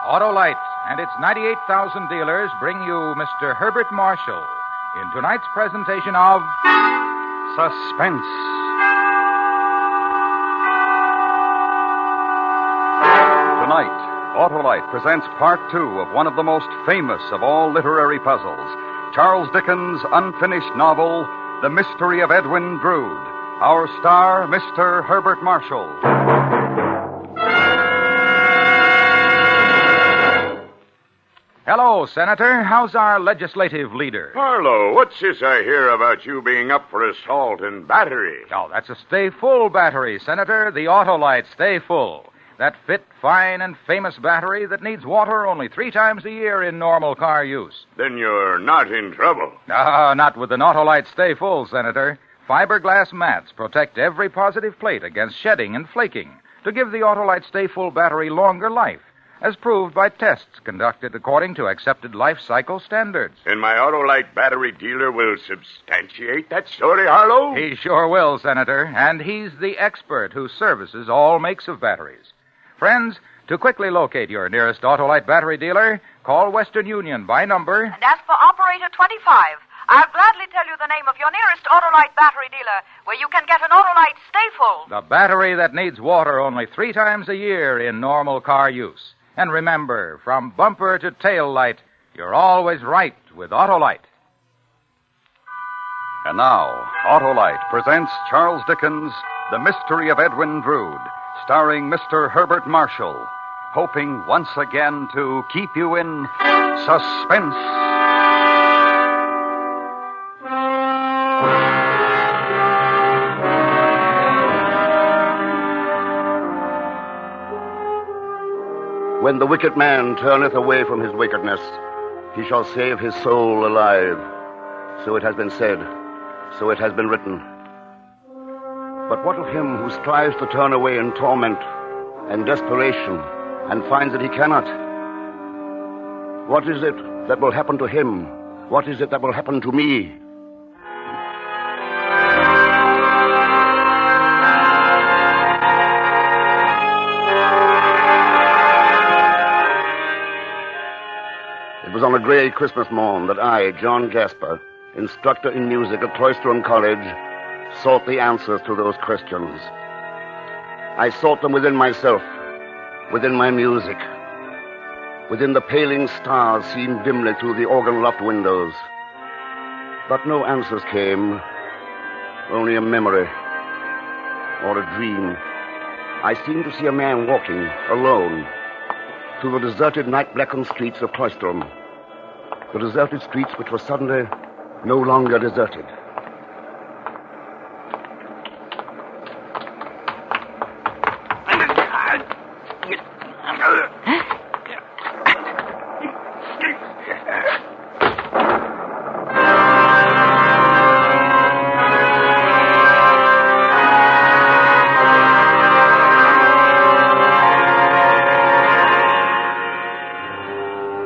Autolite and its 98,000 dealers bring you Mr. Herbert Marshall in tonight's presentation of Suspense. Tonight, Autolite presents part 2 of one of the most famous of all literary puzzles, Charles Dickens' unfinished novel, The Mystery of Edwin Drood. Our star, Mr. Herbert Marshall. Hello, Senator. How's our legislative leader? Harlow, what's this I hear about you being up for assault and battery? Oh, that's a Stay Full battery, Senator. The Autolite Stay Full. That fit, fine, and famous battery that needs water only 3 times a year in normal car use. Then you're not in trouble. Not with an Autolite Stay Full, Senator. Fiberglass mats protect every positive plate against shedding and flaking to give the Autolite Stay Full battery longer life, as proved by tests conducted according to accepted life cycle standards. And my Autolite battery dealer will substantiate that story, Harlow? He sure will, Senator, and he's the expert who services all makes of batteries. Friends, to quickly locate your nearest Autolite battery dealer, call Western Union by number. And ask for Operator 25. I'll gladly tell you the name of your nearest Autolite battery dealer, where you can get an Autolite Stay Full. The battery that needs water only 3 times a year in normal car use. And remember, from bumper to tail light, you're always right with Autolite. And now, Autolite presents Charles Dickens' The Mystery of Edwin Drood, starring Mr. Herbert Marshall, hoping once again to keep you in suspense. When the wicked man turneth away from his wickedness, he shall save his soul alive. So it has been said, so it has been written. But what of him who strives to turn away in torment and desperation and finds that he cannot? What is it that will happen to him? What is it that will happen to me? It was on a gray Christmas morn that I, John Jasper, instructor in music at Cloisterham College, sought the answers to those questions. I sought them within myself, within my music, within the paling stars seen dimly through the organ-loft windows. But no answers came, only a memory or a dream. I seemed to see a man walking, alone, through the deserted night-blackened streets of Cloisterham. The deserted streets which were suddenly no longer deserted.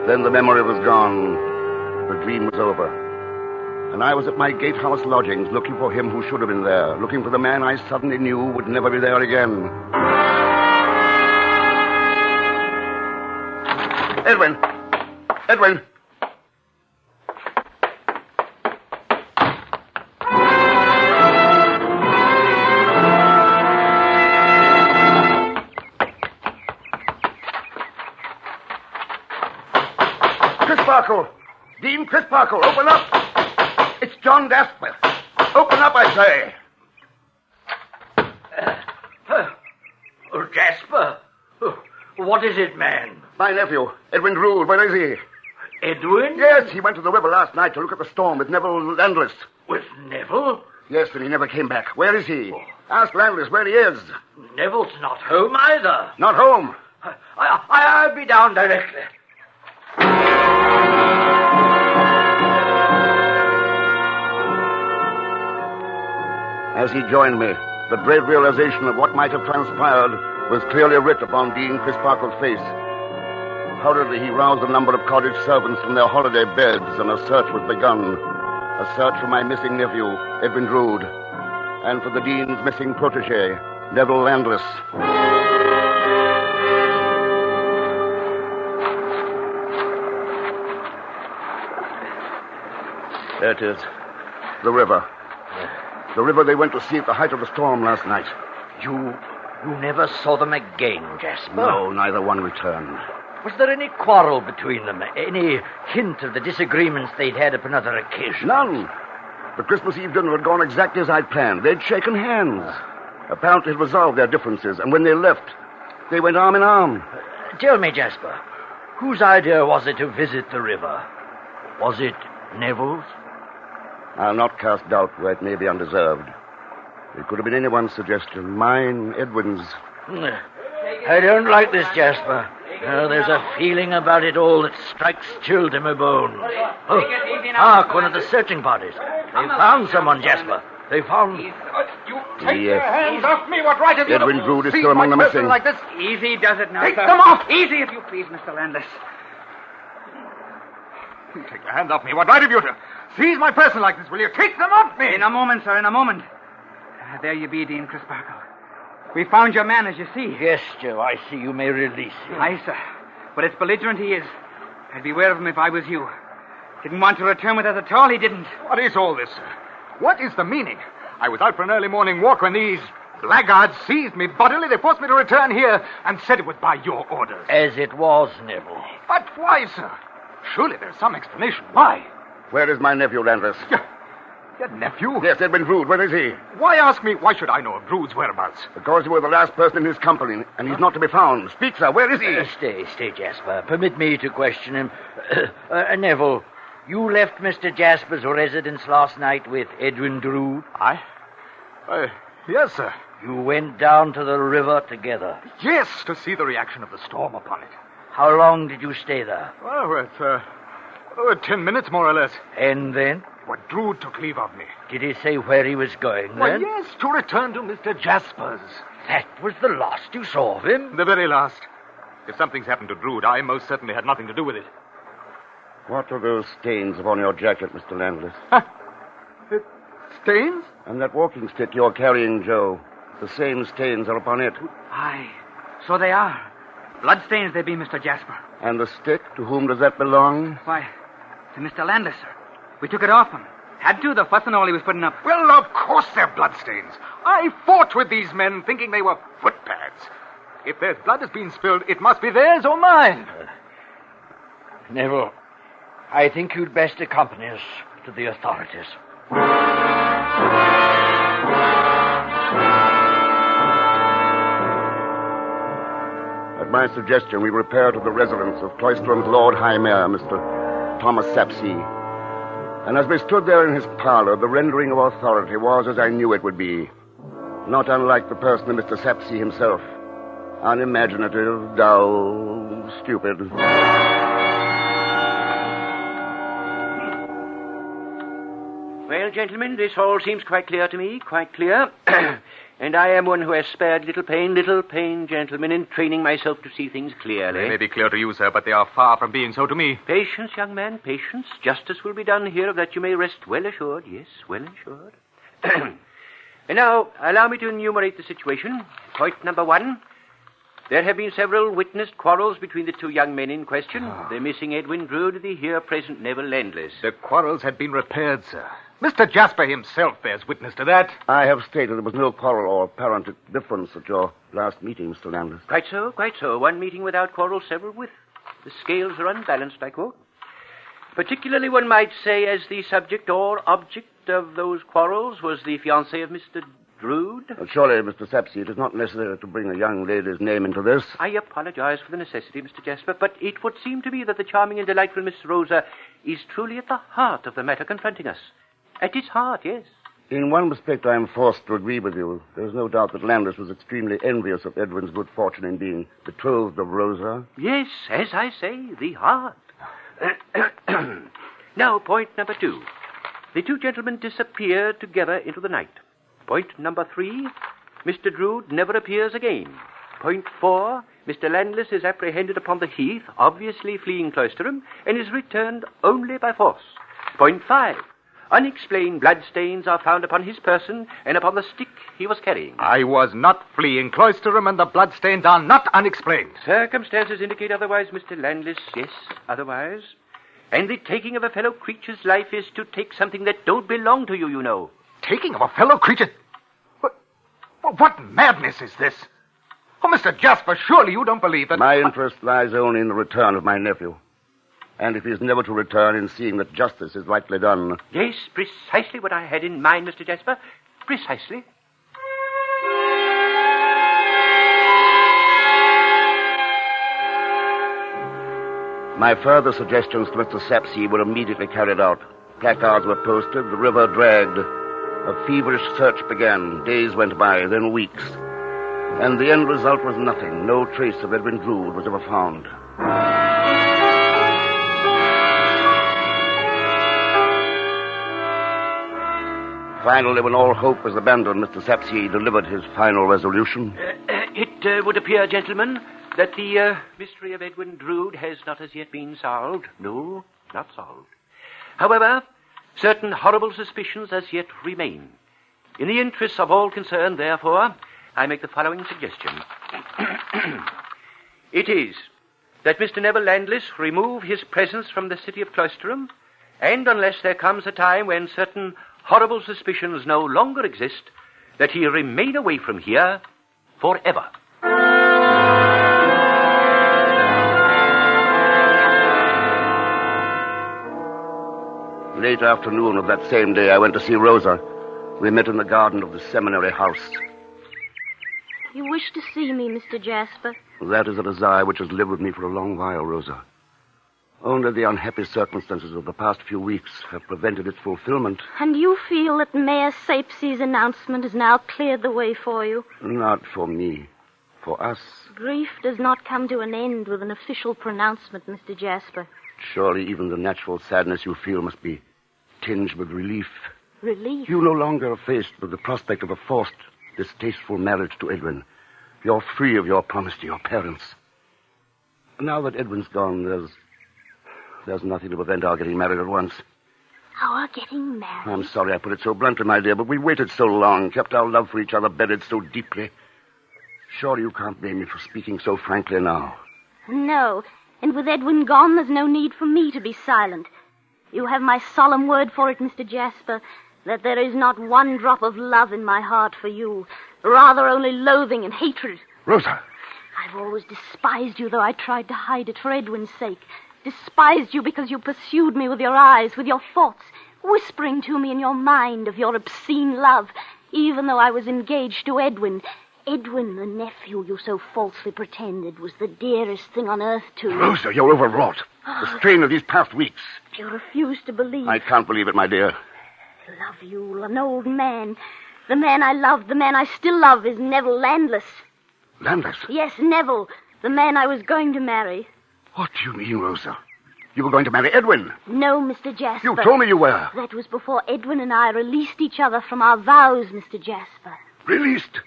Then the memory was gone. The dream was over. And I was at my gatehouse lodgings looking for him who should have been there, looking for the man I suddenly knew would never be there again. Edwin! Edwin! Crisparkle! Dean Crisparkle, open up! It's John Jasper. Open up, I say. Jasper? What is it, man? My nephew, Edwin Drood. Where is he? Edwin? Yes, he went to the river last night to look at the storm with Neville Landless. With Neville? Yes, and he never came back. Where is he? Ask Landless where he is. Neville's not home either. Not home? I'll be down directly. As he joined me, the dread realization of what might have transpired was clearly writ upon Dean Crisparkle's face. Hurriedly, he roused a number of cottage servants from their holiday beds, and a search was begun. A search for my missing nephew, Edwin Drood, and for the Dean's missing protege, Neville Landless. There it is. The river. The river they went to see at the height of the storm last night. You never saw them again, Jasper? No, neither one returned. Was there any quarrel between them? Any hint of the disagreements they'd had upon other occasions? None. The Christmas Eve dinner had gone exactly as I'd planned. They'd shaken hands. Apparently had resolved their differences, and when they left, they went arm in arm. Tell me, Jasper, whose idea was it to visit the river? Was it Neville's? I'll not cast doubt where it may be undeserved. It could have been anyone's suggestion. Mine, Edwin's. I don't like this, Jasper. There's a feeling about it all that strikes chill to my bones. Oh, hark, one of the searching parties. They found someone, Jasper. They found... You take your hands off me. What right have you Edwin to Drood is seize still among my the person missing. like this? Easy does it now, Take sir. them off! Easy, if you please, Mr. Landis. You take your hands off me. What right have you to seize my person like this? Will you take them off me? In a moment, sir, in a moment. There you be, Dean Crisparkle. We found your man, as you see. Yes, Joe, I see you may release him. Aye, sir. But it's belligerent he is. I'd beware of him if I was you. Didn't want to return with us at all, he didn't. What is all this, sir? What is the meaning? I was out for an early morning walk when these blackguards seized me bodily. They forced me to return here and said it was by your orders. As it was, Neville. But why, sir? Surely there's some explanation. Why? Where is my nephew, Landis? Your nephew? Yes, Edwin Drood. Where is he? Why ask me? Why should I know of Drood's wherabouts? Because you were the last person in his company, and he's not to be found. Speak, sir. Where is he? Stay, Jasper. Permit me to question him. Neville, you left Mr. Jasper's residence last night with Edwin Drood? Yes, sir. You went down to the river together? Yes, to see the reaction of the storm upon it. How long did you stay there? Well, it's 10 minutes, more or less. And then? What Drood took leave of me. Did he say where he was going, then? Why, yes, to return to Mr. Jasper's. That was the last you saw of him? The very last. If something's happened to Drood, I most certainly had nothing to do with it. What are those stains upon your jacket, Mr. Landis? Stains? And that walking stick you're carrying, Joe. The same stains are upon it. Aye, so they are. Bloodstains they be, Mr. Jasper. And the stick, to whom does that belong? Why, to Mr. Landis, sir. We took it off him. Had to, the fuss and all he was putting up. Well, of course they're bloodstains. I fought with these men thinking they were footpads. If there's blood has been spilled, it must be theirs or mine. Neville, I think you'd best accompany us to the authorities. At my suggestion, we repair to the residence of Cloisterham's Lord High Mayor, Mr. Thomas Sapsea. And as we stood there in his parlor, the rendering of authority was as I knew it would be. Not unlike the person of Mr. Sapsea himself. Unimaginative, dull, stupid. Well, gentlemen, this all seems quite clear to me, quite clear. And I am one who has spared little pain, gentlemen, in training myself to see things clearly. They may be clear to you, sir, but they are far from being so to me. Patience, young man, patience. Justice will be done here, of that you may rest well assured. Yes, well assured. And now, allow me to enumerate the situation. Point number 1. There have been several witnessed quarrels between the two young men in question. The missing Edwin Drood, the here present Neville Landis. The quarrels had been repaired, sir. Mr. Jasper himself bears witness to that. I have stated there was no quarrel or apparent difference at your last meeting, Mr. Landis. Quite so, quite so. One meeting without quarrel, several with. The scales are unbalanced, I quote. Particularly, one might say, as the subject or object of those quarrels was the fiancée of Mr. Drood. Surely, Mr. Sapsea, it is not necessary to bring a young lady's name into this. I apologize for the necessity, Mr. Jasper, but it would seem to me that the charming and delightful Miss Rosa is truly at the heart of the matter confronting us. At its heart, yes. In one respect, I am forced to agree with you. There is no doubt that Landis was extremely envious of Edwin's good fortune in being betrothed of Rosa. Yes, as I say, the heart. Now, point number 2. The two gentlemen disappeared together into the night. Point number 3. Mr. Drood never appears again. Point 4. Mr. Landis is apprehended upon the heath, obviously fleeing Cloisterham, and is returned only by force. Point 5. Unexplained bloodstains are found upon his person and upon the stick he was carrying. I was not fleeing Cloisterham, and the bloodstains are not unexplained. Circumstances indicate otherwise, Mr. Landis. Yes, otherwise. And the taking of a fellow creature's life is to take something that don't belong to you, you know. Taking of a fellow creature? What madness is this? Oh, Mr. Jasper, surely you don't believe that... My interest lies only in the return of my nephew. And if he is never to return, in seeing that justice is rightly done. Yes, precisely what I had in mind, Mr. Jasper. Precisely. My further suggestions to Mr. Sapsea were immediately carried out. Placards were posted, the river dragged. A feverish search began. Days went by, then weeks. And the end result was nothing. No trace of Edwin Drood was ever found. Finally, when all hope was abandoned, Mr. Sapsea delivered his final resolution. It would appear, gentlemen, that the mystery of Edwin Drood has not as yet been solved. No, not solved. However, certain horrible suspicions as yet remain. In the interests of all concerned, therefore, I make the following suggestion. It is that Mr. Neville Landless remove his presence from the city of Cloisterham, and unless there comes a time when certain horrible suspicions no longer exist, that he remain away from here forever. Late afternoon of that same day, I went to see Rosa. We met in the garden of the seminary house. You wish to see me, Mr. Jasper? That is a desire which has lived with me for a long while, Rosa. Only the unhappy circumstances of the past few weeks have prevented its fulfillment. And you feel that Mayor Sapsea's announcement has now cleared the way for you? Not for me. For us. Grief does not come to an end with an official pronouncement, Mr. Jasper. Surely even the natural sadness you feel must be tinged with relief. Relief? You no longer are faced with the prospect of a forced, distasteful marriage to Edwin. You're free of your promise to your parents. Now that Edwin's gone, there's nothing to prevent our getting married at once. Our getting married? I'm sorry I put it so bluntly, my dear, but we waited so long, kept our love for each other bedded so deeply. Surely you can't blame me for speaking so frankly now. No, and with Edwin gone, there's no need for me to be silent. You have my solemn word for it, Mr. Jasper, that there is not one drop of love in my heart for you. Rather only loathing and hatred. Rosa! I've always despised you, though I tried to hide it for Edwin's sake. Despised you because you pursued me with your eyes, with your thoughts, whispering to me in your mind of your obscene love, even though I was engaged to Edwin. Edwin, the nephew you so falsely pretended, was the dearest thing on earth to me. Rosa, you're overwrought. The strain of these past weeks. You refuse to believe. I can't believe it, my dear. I love you, an old man. The man I loved, the man I still love, is Neville Landless. Landless? Yes, Neville, the man I was going to marry. What do you mean, Rosa? You were going to marry Edwin? No, Mr. Jasper. You told me you were. That was before Edwin and I released each other from our vows, Mr. Jasper. Released?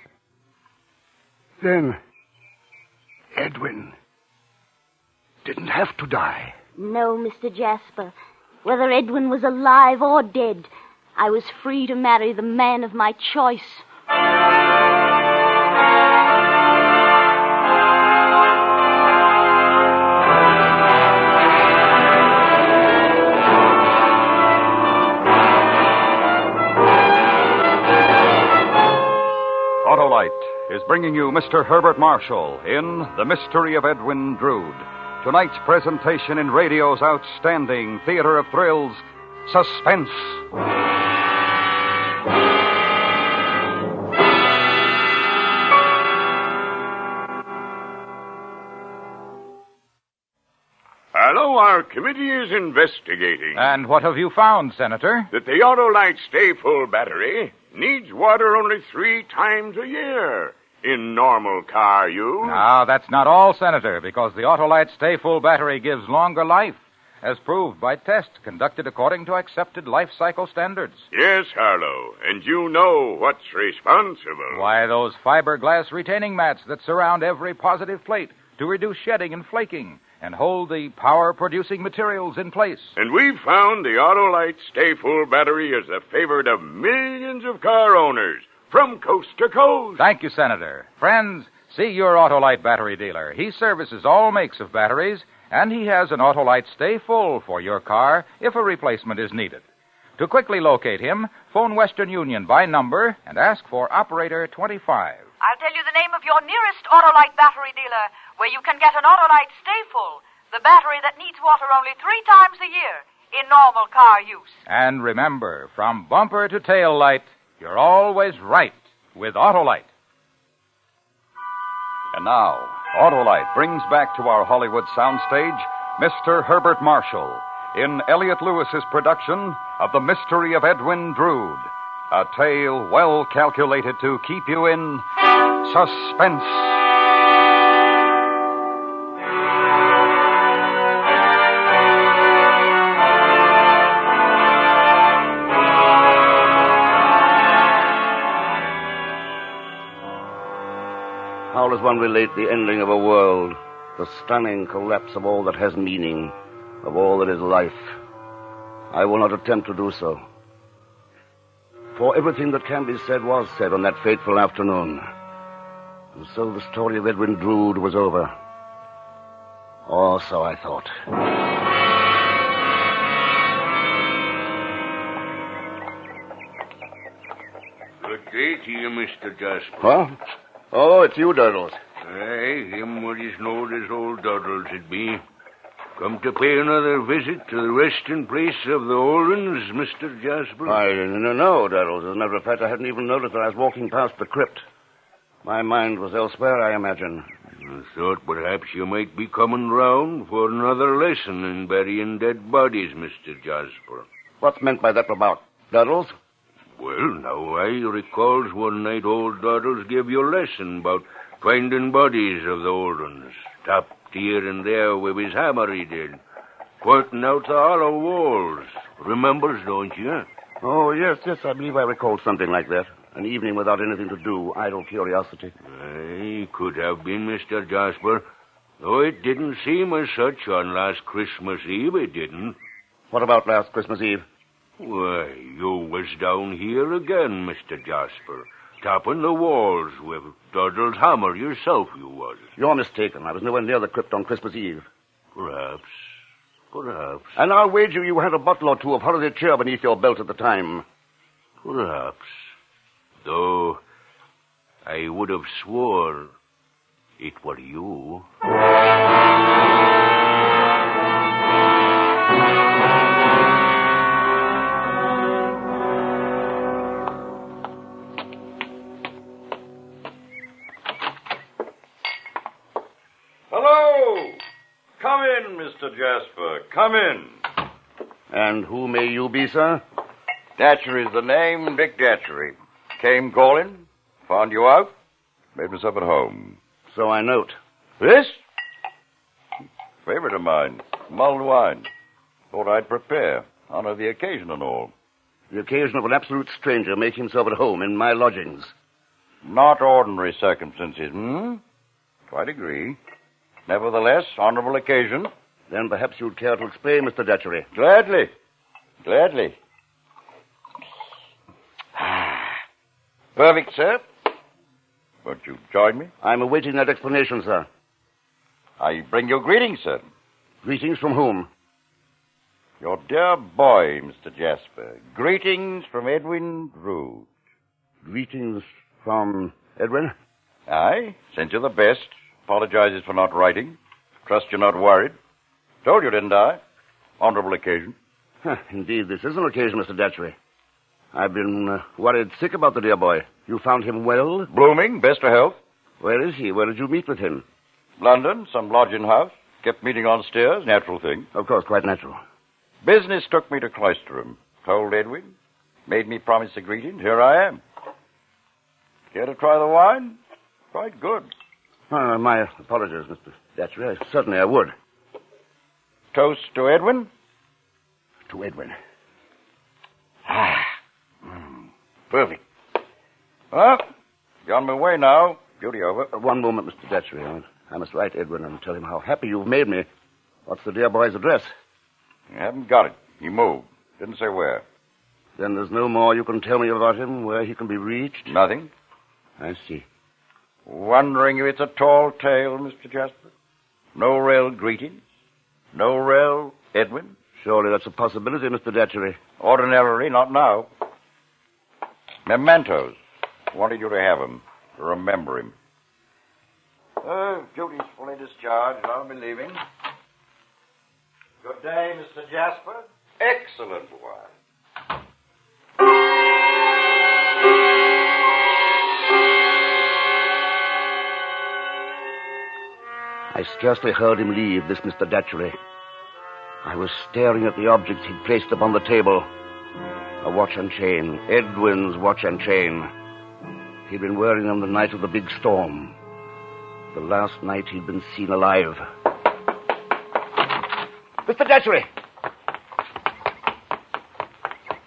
Then Edwin didn't have to die. No, Mr. Jasper. Whether Edwin was alive or dead, I was free to marry the man of my choice. Autolite is bringing you Mr. Herbert Marshall in The Mystery of Edwin Drood. Tonight's presentation in radio's outstanding theater of thrills, Suspense. Hello, our committee is investigating. And what have you found, Senator? That the Autolite Stay Full battery needs water only 3 times a year in normal car use. Now, that's not all, Senator, because the Autolite Stay Full battery gives longer life, as proved by tests conducted according to accepted life cycle standards. Yes, Harlow, and you know what's responsible. Why, those fiberglass retaining mats that surround every positive plate to reduce shedding and flaking and hold the power-producing materials in place. And we've found the Autolite Stay Full battery is the favorite of millions of car owners from coast to coast. Thank you, Senator. Friends, See your Autolite battery dealer. He services all makes of batteries, and he has an Autolite Stay Full for your car if a replacement is needed. To quickly locate him, phone Western Union by number and ask for Operator 25. I'll tell you the name of your nearest Autolite battery dealer, where you can get an Autolite Stay Full, the battery that needs water only 3 times a year in normal car use. And remember, from bumper to tail light, you're always right with Autolite. And now, Autolite brings back to our Hollywood soundstage Mr. Herbert Marshall in Elliot Lewis's production of The Mystery of Edwin Drood, a tale well calculated to keep you in suspense. How does one relate the ending of a world, the stunning collapse of all that has meaning, of all that is life? I will not attempt to do so. For everything that can be said was said on that fateful afternoon. And so the story of Edwin Drood was over. Or so I thought. Good day to you, Mr. Jasper. Huh? Oh, it's you, Doddles. Aye, him what is known as old Doddles it be. Come to pay another visit to the resting place of the Oldens, Mr. Jasper? No, Doddles. As a matter of fact, I hadn't even noticed that I was walking past the crypt. My mind was elsewhere, I imagine. I thought perhaps you might be coming round for another lesson in burying dead bodies, Mr. Jasper. What's meant by that remark, Doddles? Well, now, I recalls one night old Doddles gave you a lesson about finding bodies of the old ones, tapped here and there with his hammer he did, pointing out the hollow walls. Remembers, don't you? Oh, yes, I believe I recall something like that. An evening without anything to do, idle curiosity. Aye, could have been, Mr. Jasper. Though it didn't seem as such on last Christmas Eve, it didn't. What about last Christmas Eve? Why, you was down here again, Mr. Jasper, tapping the walls with Doddle's hammer yourself, you was. You're mistaken. I was nowhere near the crypt on Christmas Eve. Perhaps. And I'll wager you had a bottle or two of holiday cheer beneath your belt at the time. Perhaps. Though I would have swore it were you. Hello! Come in, Mr. Jasper. Come in. And who may you be, sir? Datchery's the name, Dick Datchery. Came calling, found you out, made myself at home. So I note. This? Favorite of mine, mulled wine. Thought I'd prepare, honor the occasion and all. The occasion of an absolute stranger making himself at home in my lodgings. Not ordinary circumstances, Quite agree. Nevertheless, honorable occasion. Then perhaps you'd care to explain, Mr. Datchery. Gladly. Perfect, sir. Won't you join me? I'm awaiting that explanation, sir. I bring you greetings, sir. Greetings from whom? Your dear boy, Mr. Jasper. Greetings from Edwin Drood. Greetings from Edwin? Aye, sent you the best. Apologizes for not writing. Trust you're not worried. Told you, didn't I? Honorable occasion. Indeed, this is an occasion, Mr. Datchery. I've been worried sick about the dear boy. You found him well? Blooming, best of health. Where is he? Where did you meet with him? London, some lodging house. Kept meeting on stairs, natural thing. Of course, quite natural. Business took me to Cloisterham. Told Edwin. Made me promise a greeting. Here I am. Care to try the wine? Quite good. My apologies, Mr. Datchery. Certainly I would. Toast to Edwin? To Edwin. Perfect. Well, you're on my way now. Duty over. One moment, Mr. Datchery. I must write Edwin and tell him how happy you've made me. What's the dear boy's address? I haven't got it. He moved. Didn't say where. Then there's no more you can tell me about him, where he can be reached? Nothing. I see. Wondering if it's a tall tale, Mr. Jasper? No real greetings? No real Edwin? Surely that's a possibility, Mr. Datchery. Ordinarily, not now. Mementos. Wanted you to have them, to remember him. Duty's fully discharged. I'll be leaving. Good day, Mr. Jasper. Excellent wine. I scarcely heard him leave, this Mr. Datchery. I was staring at the objects he'd placed upon the table. A watch and chain. Edwin's watch and chain. He'd been wearing them the night of the big storm. The last night he'd been seen alive. Mr. Datchery!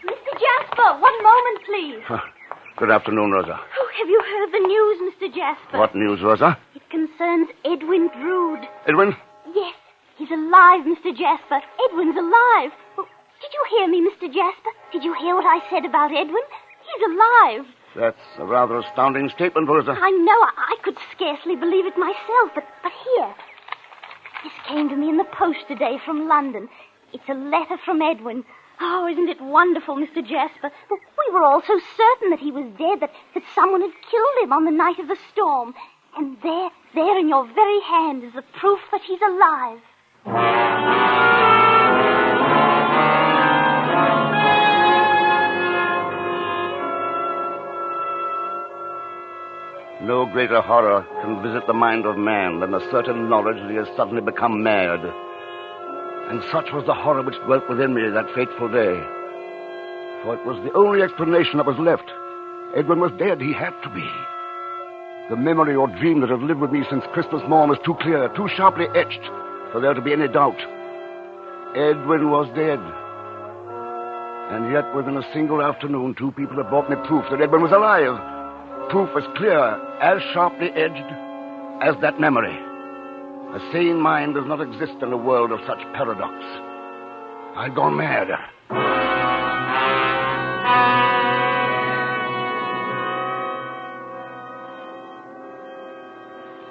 Mr. Jasper, one moment, please. Good afternoon, Rosa. Oh, have you heard the news, Mr. Jasper? What news, Rosa? It concerns Edwin Drood. Edwin? Yes, he's alive, Mr. Jasper. Edwin's alive. Oh, did you hear me, Mr. Jasper? Did you hear what I said about Edwin? He's alive. That's a rather astounding statement, Rosa. I know. I could scarcely believe it myself, but here. This came to me in the post today from London. It's a letter from Edwin. Oh, isn't it wonderful, Mr. Jasper? We were all so certain that he was dead, that someone had killed him on the night of the storm. And there in your very hand is the proof that he's alive. No greater horror can visit the mind of man than the certain knowledge that he has suddenly become mad. And such was the horror which dwelt within me that fateful day. For it was the only explanation that was left. Edwin was dead. He had to be. The memory or dream that had lived with me since Christmas morn was too clear, too sharply etched, for there to be any doubt. Edwin was dead. And yet, within a single afternoon, two people had brought me proof that Edwin was alive. Proof as clear, as sharply edged as that memory. A sane mind does not exist in a world of such paradox. I'd gone mad.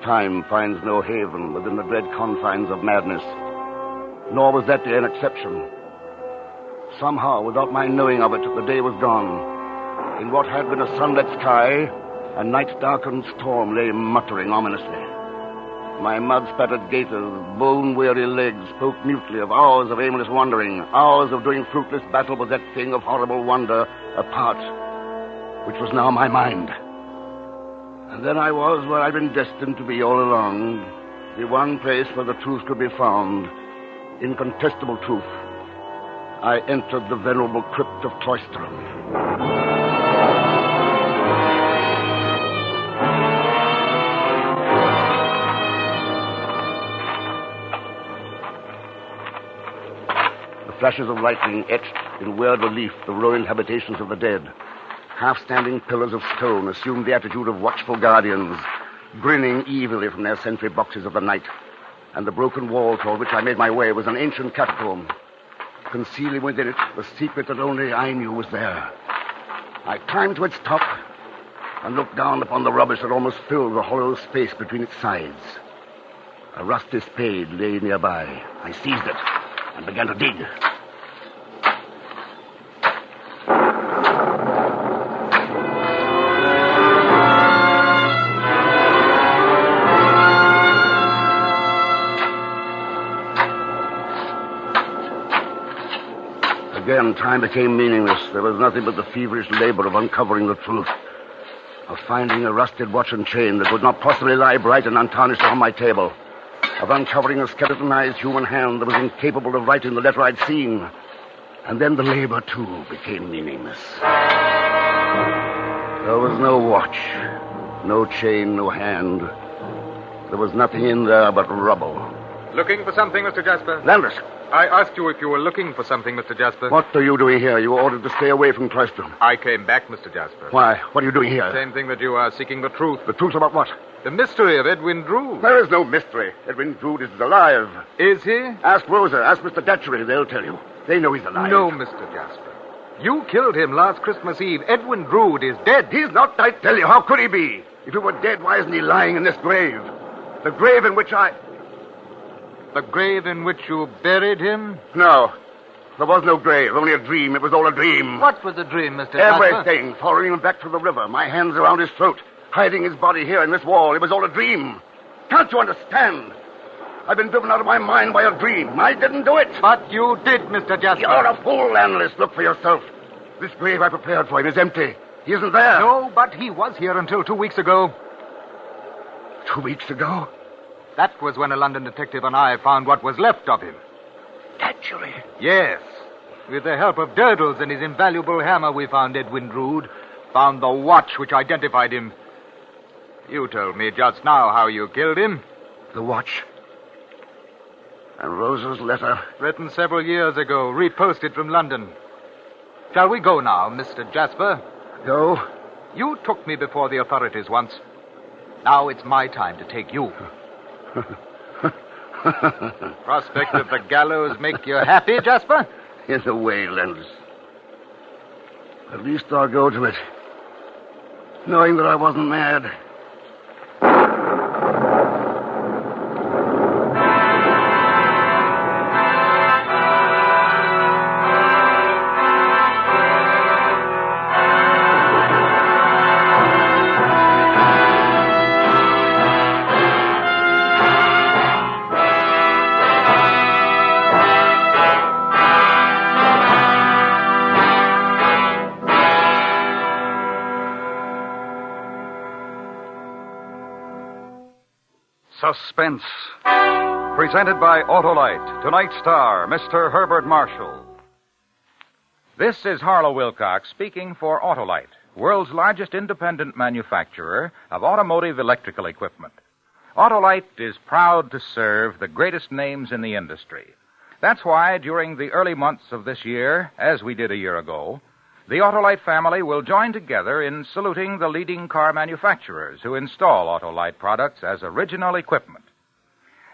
Time finds no haven within the dread confines of madness. Nor was that day an exception. Somehow, without my knowing of it, the day was gone. In what had been a sunlit sky, a night-darkened storm lay muttering ominously. My mud-spattered gaiters, bone-weary legs spoke mutely of hours of aimless wandering, hours of doing fruitless battle with that thing of horrible wonder, a part, which was now my mind. And then I was where I'd been destined to be all along, the one place where the truth could be found, incontestable truth. I entered the venerable crypt of Cloisterham. Flashes of lightning etched in weird relief the ruined habitations of the dead. Half-standing pillars of stone assumed the attitude of watchful guardians, grinning evilly from their sentry boxes of the night. And the broken wall toward which I made my way was an ancient catacomb, concealing within it the secret that only I knew was there. I climbed to its top and looked down upon the rubbish that almost filled the hollow space between its sides. A rusty spade lay nearby. I seized it and began to dig. Again, time became meaningless. There was nothing but the feverish labor of uncovering the truth, of finding a rusted watch and chain that would not possibly lie bright and untarnished on my table, of uncovering a skeletonized human hand that was incapable of writing the letter I'd seen. And then the labor, too, became meaningless. There was no watch, no chain, no hand. There was nothing in there but rubble. Looking for something, Mr. Jasper? Landers. I asked you if you were looking for something, Mr. Jasper. What are you doing here? You were ordered to stay away from Cloisterham. I came back, Mr. Jasper. Why? What are you doing here? Same thing that you are seeking the truth. The truth about what? The mystery of Edwin Drood. There is no mystery. Edwin Drood is alive. Is he? Ask Rosa. Ask Mr. Datchery. They'll tell you. They know he's alive. No, Mr. Jasper. You killed him last Christmas Eve. Edwin Drood is dead. He's not, I tell you. How could he be? If he were dead, why isn't he lying in this grave? The grave in which I... The grave in which you buried him? No. There was no grave, only a dream. It was all a dream. What was the dream, Mr. Jasper? Everything. Following him back to the river, my hands around his throat, hiding his body here in this wall. It was all a dream. Can't you understand? I've been driven out of my mind by a dream. I didn't do it. But you did, Mr. Jasper. You're a fool, analyst. Look for yourself. This grave I prepared for him is empty. He isn't there. No, but he was here until 2 weeks ago. 2 weeks ago? That was when a London detective and I found what was left of him. Naturally. Yes. With the help of Durdles and his invaluable hammer, we found Edwin Drood. Found the watch which identified him. You told me just now how you killed him. The watch. And Rosa's letter. Written several years ago, reposted from London. Shall we go now, Mr. Jasper? Go? You took me before the authorities once. Now it's my time to take you. Prospect of the gallows make you happy, Jasper? In a way, Landis. At least I'll go to it, knowing that I wasn't mad. Suspense. Presented by Autolite. Tonight's star, Mr. Herbert Marshall. This is Harlow Wilcox speaking for Autolite, world's largest independent manufacturer of automotive electrical equipment. Autolite is proud to serve the greatest names in the industry. That's why during the early months of this year, as we did a year ago, the Autolite family will join together in saluting the leading car manufacturers who install Autolite products as original equipment.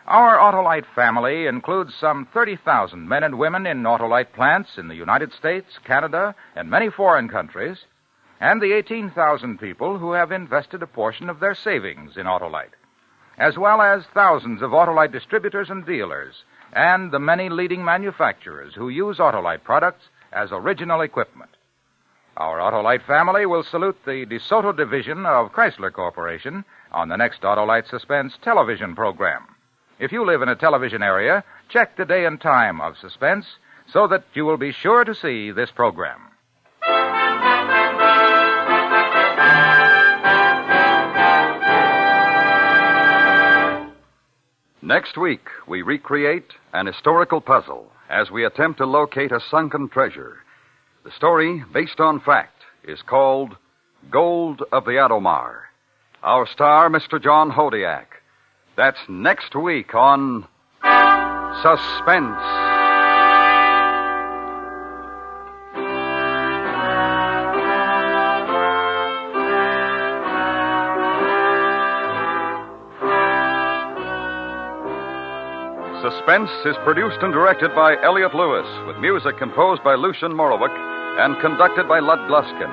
Our Autolite family includes some 30,000 men and women in Autolite plants in the United States, Canada, and many foreign countries, and the 18,000 people who have invested a portion of their savings in Autolite, as well as thousands of Autolite distributors and dealers, and the many leading manufacturers who use Autolite products as original equipment. Our Autolite family will salute the DeSoto division of Chrysler Corporation on the next Autolite Suspense television program. If you live in a television area, check the day and time of Suspense so that you will be sure to see this program. Next week, we recreate an historical puzzle as we attempt to locate a sunken treasure. The story, based on fact, is called Gold of the Adomar. Our star, Mr. John Hodiak. That's next week on Suspense. Suspense is produced and directed by Elliot Lewis, with music composed by Lucian Morowick and conducted by Lud Gluskin.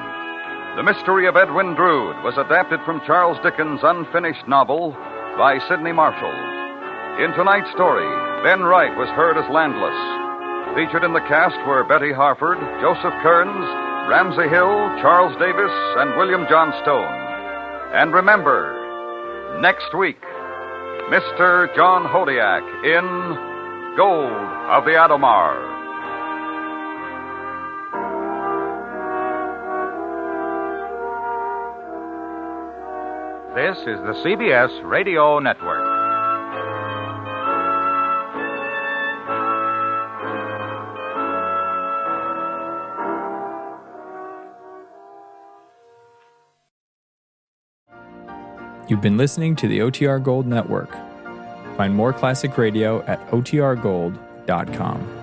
The Mystery of Edwin Drood was adapted from Charles Dickens' unfinished novel by Sidney Marshall. In tonight's story, Ben Wright was heard as Landless. Featured in the cast were Betty Harford, Joseph Kearns, Ramsey Hill, Charles Davis, and William John Stone. And remember, next week, Mr. John Hodiak in Gold of the Adomar. This is the CBS Radio Network. You've been listening to the OTR Gold Network. Find more classic radio at otrgold.com.